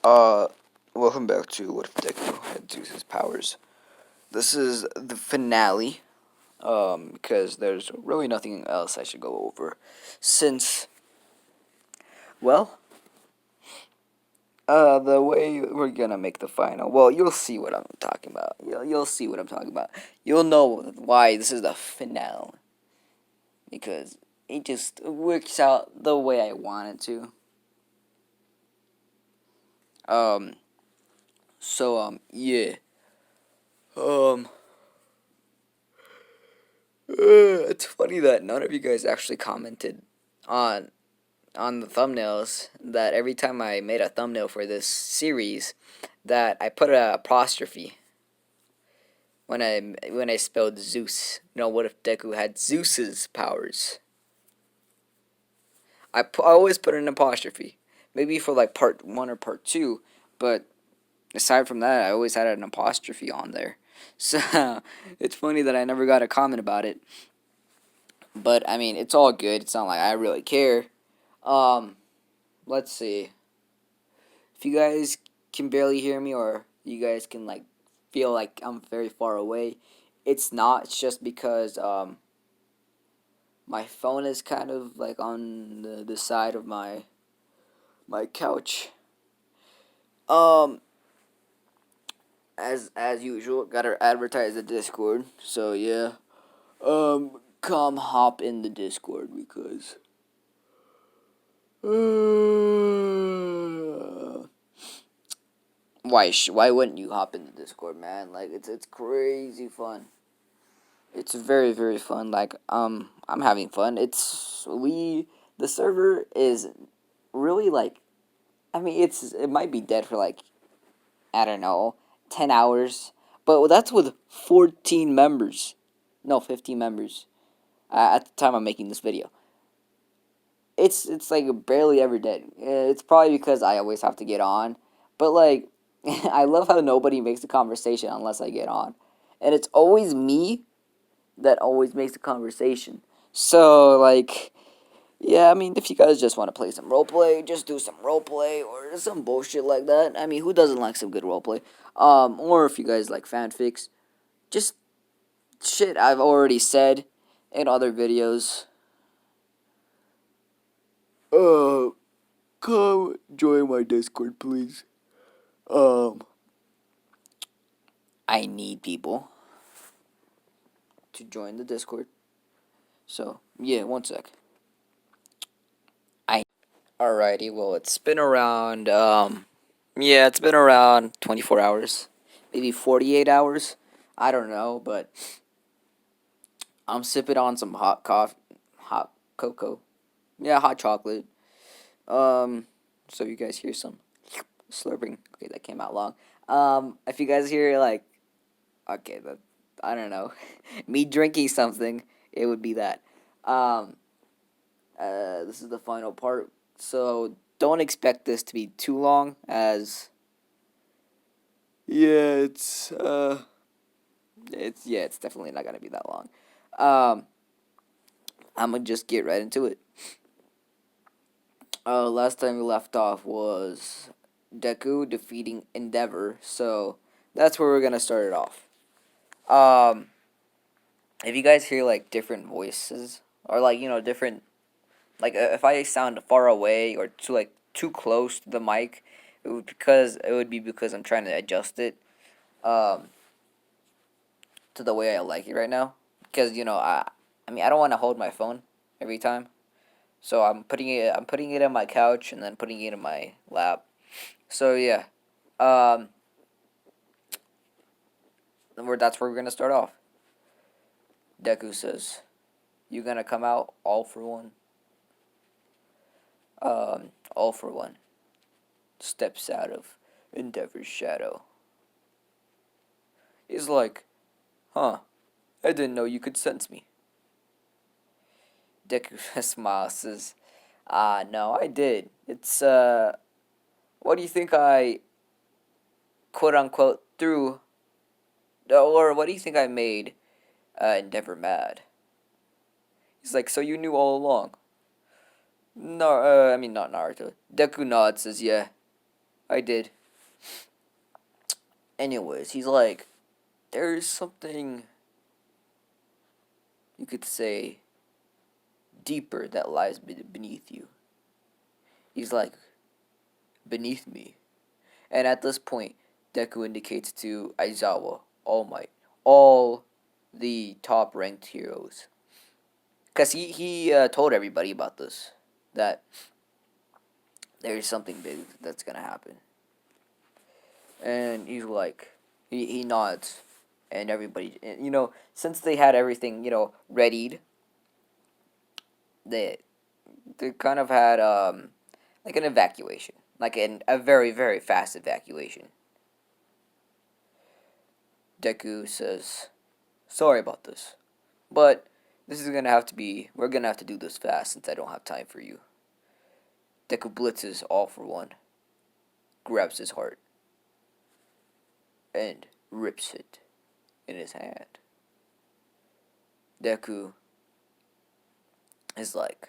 Uh, Welcome back to What If Deku had Zeus's powers. This is the finale, because there's really nothing else I should go over, since, well, the way we're gonna make the final, well, you'll see what I'm talking about. You'll see what I'm talking about. You'll know why this is the finale, because it just works out the way I want it to. Yeah. Um, it's funny that none of you guys actually commented on the thumbnails. That every time I made a thumbnail for this series, that I put an apostrophe when I spelled Zeus. What if Deku had Zeus's powers? I always put an apostrophe, maybe for like part 1 or part 2, but aside from that, I always had an apostrophe on there. So it's funny that I never got a comment about it. But I mean, it's all good. It's not like I really care. Um, let's see. If you guys can barely hear me, or you guys can like feel like I'm very far away, it's not. It's just because my phone is kind of like on the side of my couch. Um, as usual, gotta advertise the Discord. So yeah. Come hop in the Discord because. Why wouldn't you hop in the Discord, man? Like it's crazy fun. It's very very fun. Like I'm having fun. The server is really like, I mean, it might be dead for like, I don't know, 10 hours, but that's with 14 members. No, 15 members. At the time I'm making this video. It's like barely ever dead. It's probably because I always have to get on. But like I love how nobody makes the conversation unless I get on. And it's always me that always makes the conversation. So like, yeah, I mean, if you guys just want to play some roleplay, just do some roleplay or some bullshit like that. I mean, who doesn't like some good roleplay? Or if you guys like fanfics, just shit I've already said in other videos. Uh, Come join my Discord, please. Um, I need people to join the Discord. So, yeah, one sec. Alrighty, well, it's been around 24 hours. Maybe 48 hours. I don't know, but I'm sipping on some hot cocoa. Yeah, hot chocolate. So you guys hear some slurping. Okay, that came out long. If you guys hear, like, okay, I don't know, me drinking something, it would be that. Um, this is the final part, so don't expect this to be too long, as yeah, it's definitely not gonna be that long. Um, I'm gonna just get right into it. Last time we left off was Deku defeating Endeavor, so that's where we're gonna start it off. Um, if you guys hear like different voices, or like different, like if I sound far away or too close to the mic, it would be because I'm trying to adjust it um to the way I like it right now. Because I mean, I don't want to hold my phone every time, so I'm putting it on my couch and then putting it in my lap. So yeah, um, that's where we're gonna start off. Deku says, "You gonna come out all for one?" All for one steps out of Endeavor's shadow. He's like, "Huh? I didn't know you could sense me." Deku smiles, says, no, I did. What do you think I, quote unquote, threw, or what do you think I made Endeavor mad?" He's like, "So you knew all along?" No, I mean, not Naruto. Deku nods, says, "Yeah, I did. Anyways, he's like, there's something you could say deeper that lies beneath you. He's like, beneath me. And at this point, Deku indicates to Aizawa, All Might, all the top ranked heroes. Because he told everybody about this, that there's something big that's going to happen. And he's like, he nods, and everybody, since they had everything, readied, they, they kind of had, like an evacuation. Like a very, very fast evacuation. Deku says, sorry about this, but we're gonna have to do this fast since I don't have time for you. Deku blitzes all for one, grabs his heart, and rips it in his hand. Deku is like,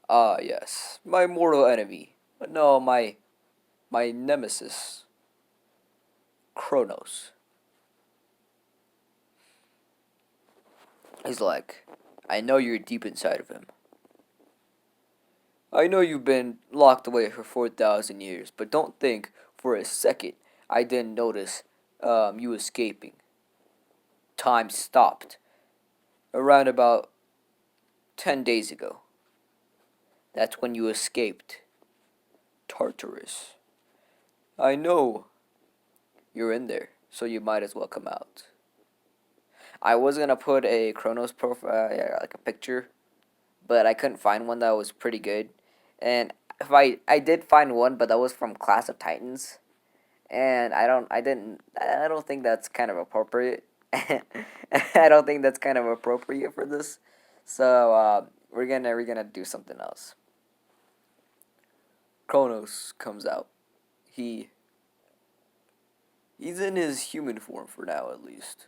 ah, yes, my mortal enemy. But no, my nemesis, Kronos. He's like, I know you're deep inside of him. I know you've been locked away for 4,000 years, but don't think for a second I didn't notice you escaping. Time stopped around about 10 days ago. That's when you escaped Tartarus. I know you're in there, so you might as well come out. I was gonna put a Kronos profile, like a picture, but I couldn't find one that was pretty good. And if I did find one, but that was from Class of Titans, and I don't think that's kind of appropriate. I don't think that's kind of appropriate for this. So we're gonna do something else. Kronos comes out. He he's in his human form for now, at least.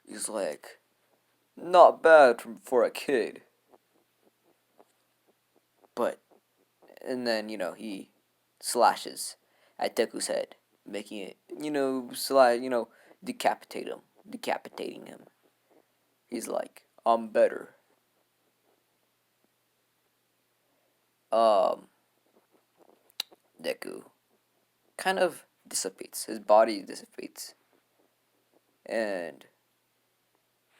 He's like, not bad for a kid, but and then he slashes at Deku's head, making it decapitating him. He's like, I'm better. Um, Deku kind of dissipates. His body dissipates, and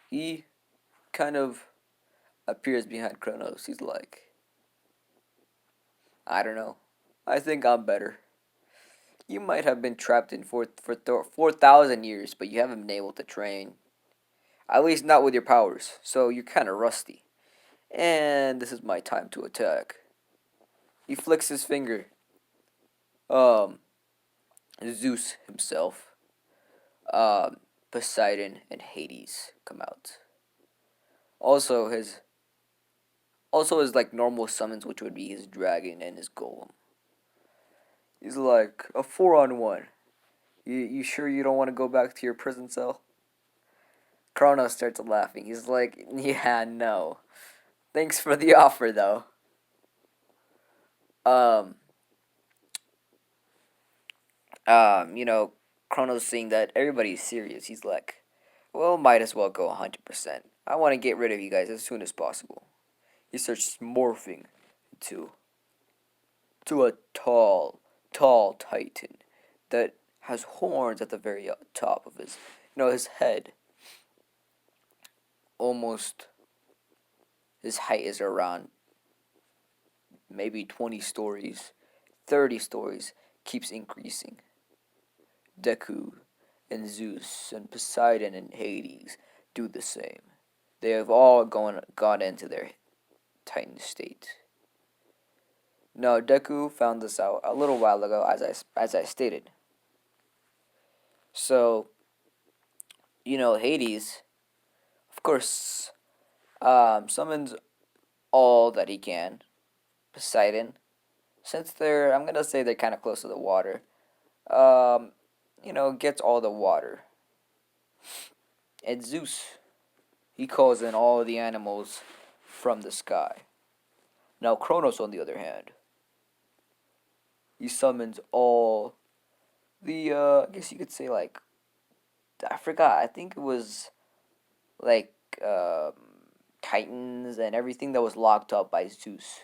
he kind of appears behind Kronos. He's like, I don't know. I think I'm better. You might have been trapped in for 4,000 years, but you haven't been able to train. At least not with your powers, so you're kind of rusty. And this is my time to attack. He flicks his finger. Um, Zeus himself, Poseidon, and Hades come out. Also his like normal summons, which would be his dragon and his golem. He's like a 4-on-1. You sure you don't want to go back to your prison cell? Kronos starts laughing. He's like, yeah, no. Thanks for the offer, though. Um, Kronos seeing that everybody's serious. He's like, well, might as well go 100%. I want to get rid of you guys as soon as possible. He starts morphing into to a tall titan that has horns at the very top of his head. Almost, his height is around maybe 20 stories, 30 stories, keeps increasing. Deku and Zeus and Poseidon and Hades do the same. They have all gone into their Titan state. Now, Deku found this out a little while ago, as I stated. So, Hades, of course, summons all that he can. Poseidon, since I'm gonna say they're kind of close to the water, gets all the water. And Zeus, he calls in all the animals from the sky. Now, Kronos, on the other hand, he summons all the I guess you could say like I forgot. I think it was like Titans and everything that was locked up by Zeus.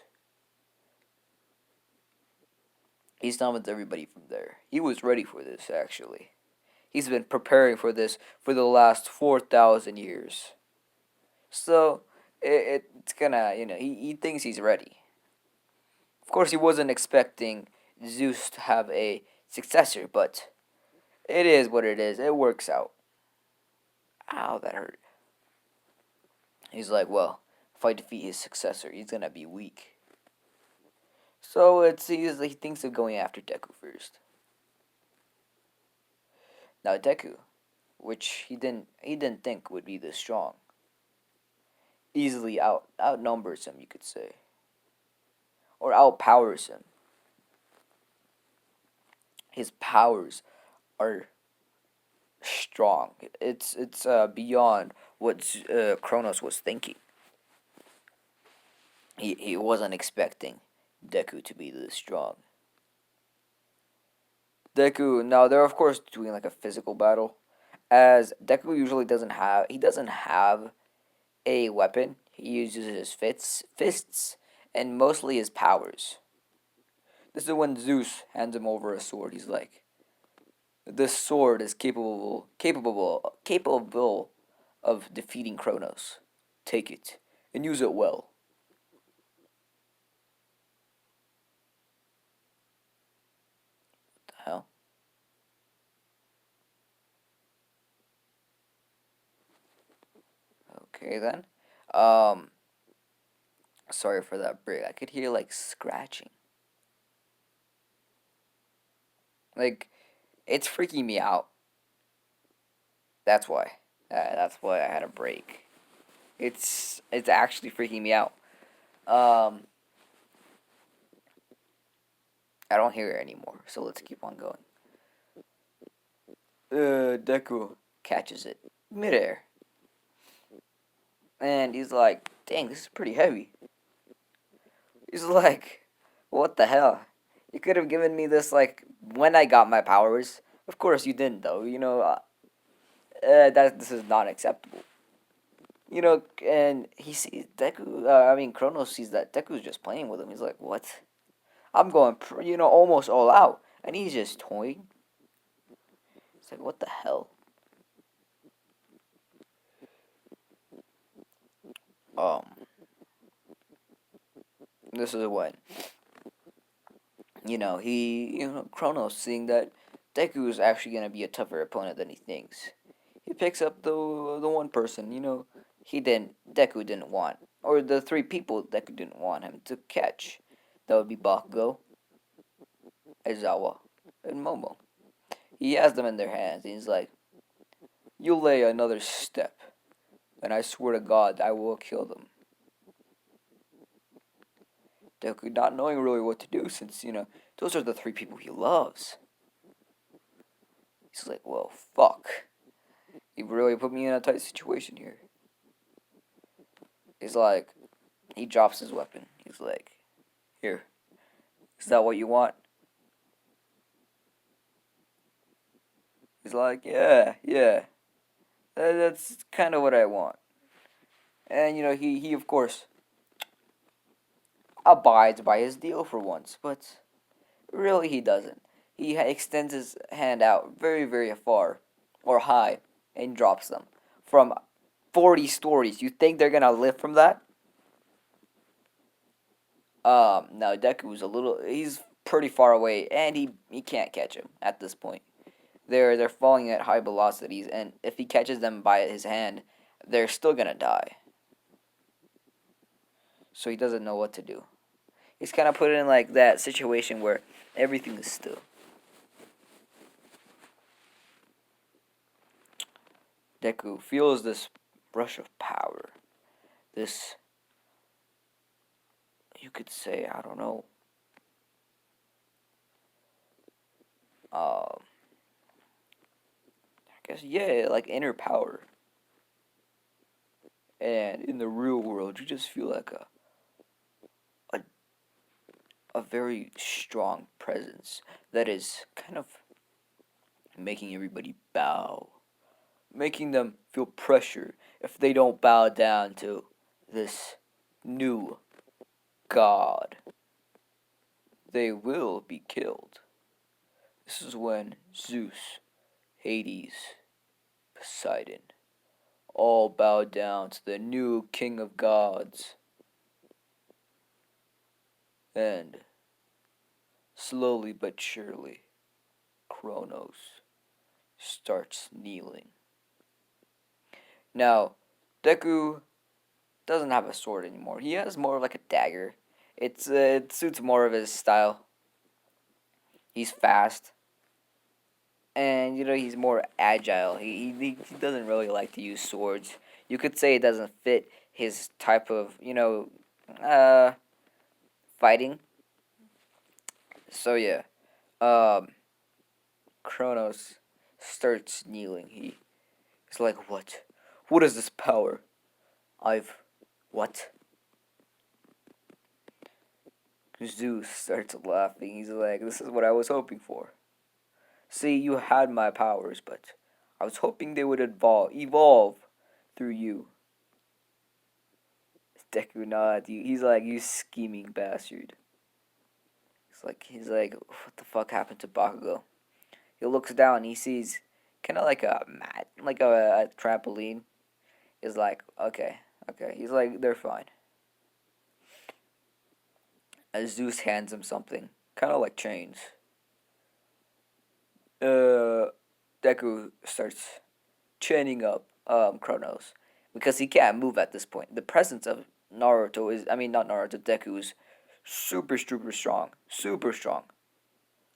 He summons everybody from there. He was ready for this actually. He's been preparing for this for the last 4,000 years. So it's gonna, he thinks he's ready. Of course, he wasn't expecting Zeus to have a successor, but it is what it is. It works out. Ow, that hurt. He's like, well, if I defeat his successor, he's gonna be weak. So he thinks of going after Deku first. Now Deku, which he didn't think would be this strong, easily outnumbers him, you could say, or outpowers him. His powers are strong. It's beyond what Kronos was thinking. He wasn't expecting Deku to be this strong. Deku, now they're of course doing like a physical battle, as Deku usually doesn't have a weapon. He uses his fists, and mostly his powers. This is when Zeus hands him over a sword. He's like, "This sword is capable of defeating Kronos. Take it and use it well." What the hell? Okay then. Um, Sorry for that break. I could hear like scratching. Like it's freaking me out. That's why. That's why I had a break. It's actually freaking me out. Um, I don't hear it anymore. So let's keep on going. Deku catches it midair, and he's like, "Dang, this is pretty heavy." He's like, "What the hell? You could have given me this like when I got my powers. Of course you didn't, though. That this is not acceptable." And he sees Deku. Kronos sees that Deku's just playing with him. He's like, "What? I'm going, almost all out," and he's just toying. It's like, what the hell? Um, this is when Kronos seeing that Deku is actually gonna be a tougher opponent than he thinks. He picks up the one person Deku didn't want, or the three people Deku didn't want him to catch. That would be Bakugo, Aizawa, and Momo. He has them in their hands, and he's like, "You lay another step, and I swear to God, I will kill them." Deku not knowing really what to do, since those are the three people he loves. He's like, "Well, fuck. You really put me in a tight situation here." He's like, he drops his weapon. He's like, "Here, is that what you want?" He's like, "Yeah, yeah, that's kind of what I want." And he of course abides by his deal for once, but really he doesn't. He extends his hand out very, very far or high and drops them from 40 stories. You think they're gonna live from that? Now Deku's he's pretty far away, and he can't catch him at this point. They're falling at high velocities, and if he catches them by his hand, they're still gonna die. So he doesn't know what to do. He's kind of put in like that situation where everything is still. Deku feels this rush of power. This, you could say, I don't know. I guess, yeah, like inner power. And in the real world, you just feel like a a very strong presence that is kind of making everybody bow, making them feel pressure if they don't bow down to this new god. They will be killed. This is when Zeus, Hades, Poseidon all bow down to the new king of gods. And slowly but surely, Kronos starts kneeling. Now, Deku doesn't have a sword anymore. He has more of like a dagger. It suits more of his style. He's fast, and he's more agile. He doesn't really like to use swords. You could say it doesn't fit his type of uh fighting. So yeah, um, Kronos starts kneeling. He's like, what? What is this power? What? Zeus starts laughing. He's like, this is what I was hoping for. See, you had my powers, but I was hoping they would evolve through you. Deku nods. He's like, you scheming bastard. He's like, what the fuck happened to Bakugo? He looks down. He sees kind of like a mat, like a trampoline. He's like, okay. He's like, they're fine. As Zeus hands him something, kind of like chains. Deku starts chaining up Kronos because he can't move at this point. The presence of Naruto is, I mean, not Naruto, Deku is super strong.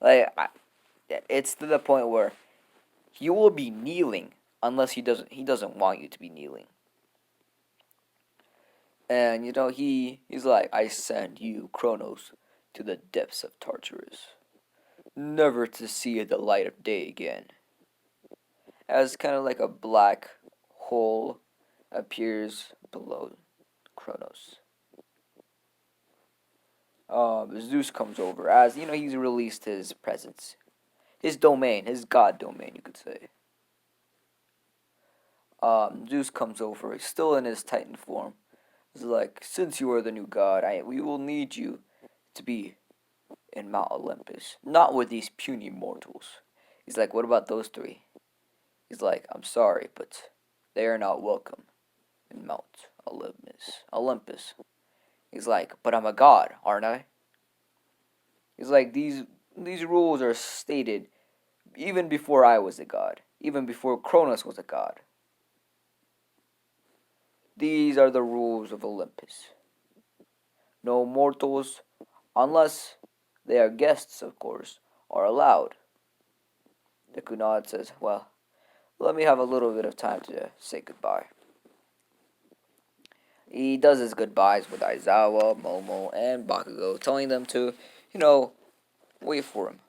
Like it's to the point where he will be kneeling unless he doesn't want you to be kneeling. And he's like, I send you, Kronos, to the depths of Tartarus, never to see the light of day again. As kind of like a black hole appears below Kronos. Zeus comes over as he's released his presence, his domain, his god domain, you could say. Zeus comes over, he's still in his Titan form. He's like, since you are the new god, we will need you to be in Mount Olympus, not with these puny mortals. He's like, what about those three? He's like, I'm sorry, but they are not welcome in Mount Olympus. He's like, but I'm a god, aren't I? He's like, these rules are stated even before I was a god, even before Kronos was a god. These are the rules of Olympus. No mortals, unless they are guests, of course, are allowed. The Kunad says, well, let me have a little bit of time to say goodbye. He does his goodbyes with Aizawa, Momo, and Bakugo, telling them to, wait for him.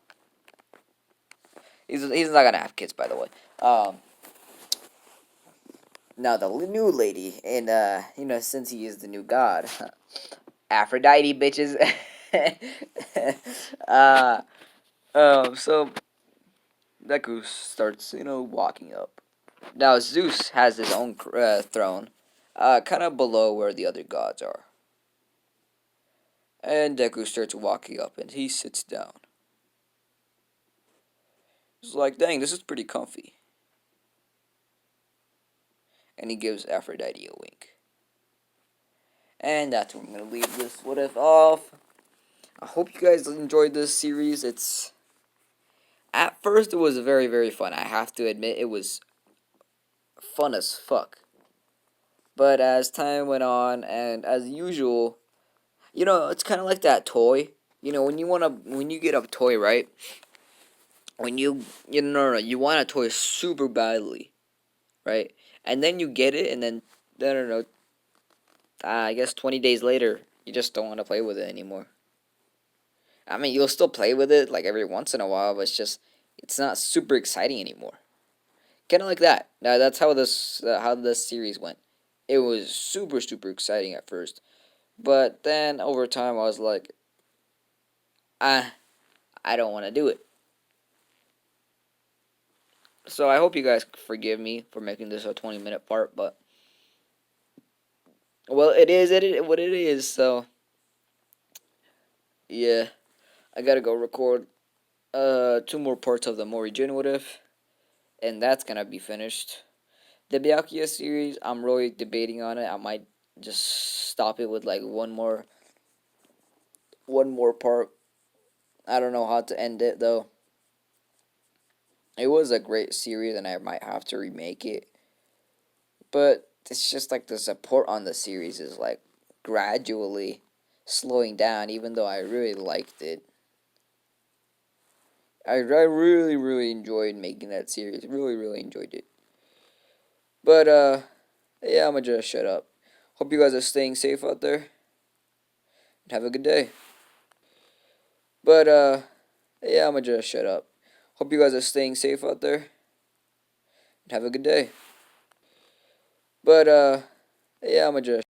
He's not gonna have kids, by the way. Now the new lady, and since he is the new god, Aphrodite, bitches. So Deku starts, walking up. Now Zeus has his own throne, kind of below where the other gods are. And Deku starts walking up, and he sits down. He's like, dang, this is pretty comfy. And he gives Aphrodite a wink. And that's where I'm going to leave this What If off. I hope you guys enjoyed this series. At first, it was very, very fun. I have to admit, it was fun as fuck. But as time went on, and as usual, it's kind of like that toy. When you get a toy, right? When you want a toy super badly, right? And then you get it, and then, I don't know, I guess 20 days later, you just don't want to play with it anymore. I mean, you'll still play with it, like, every once in a while, but it's not super exciting anymore. Kind of like that. Now, that's how this series went. It was super, super exciting at first. But then, over time, I was like, I don't want to do it. So I hope you guys forgive me for making this a 20-minute part, but well, it what it is. So yeah, I gotta go record two more parts of the more regenerative, and that's gonna be finished. The Byakuya series, I'm really debating on it. I might just stop it with like one more part. I don't know how to end it though. It was a great series, and I might have to remake it. But it's just like the support on the series is like gradually slowing down, even though I really liked it. I really, really enjoyed making that series. Really, really enjoyed it. But, yeah, I'm gonna just shut up. Hope you guys are staying safe out there. And have a good day. But, yeah, I'm gonna just shut up. Hope you guys are staying safe out there. And have a good day. But, yeah, I'm gonna just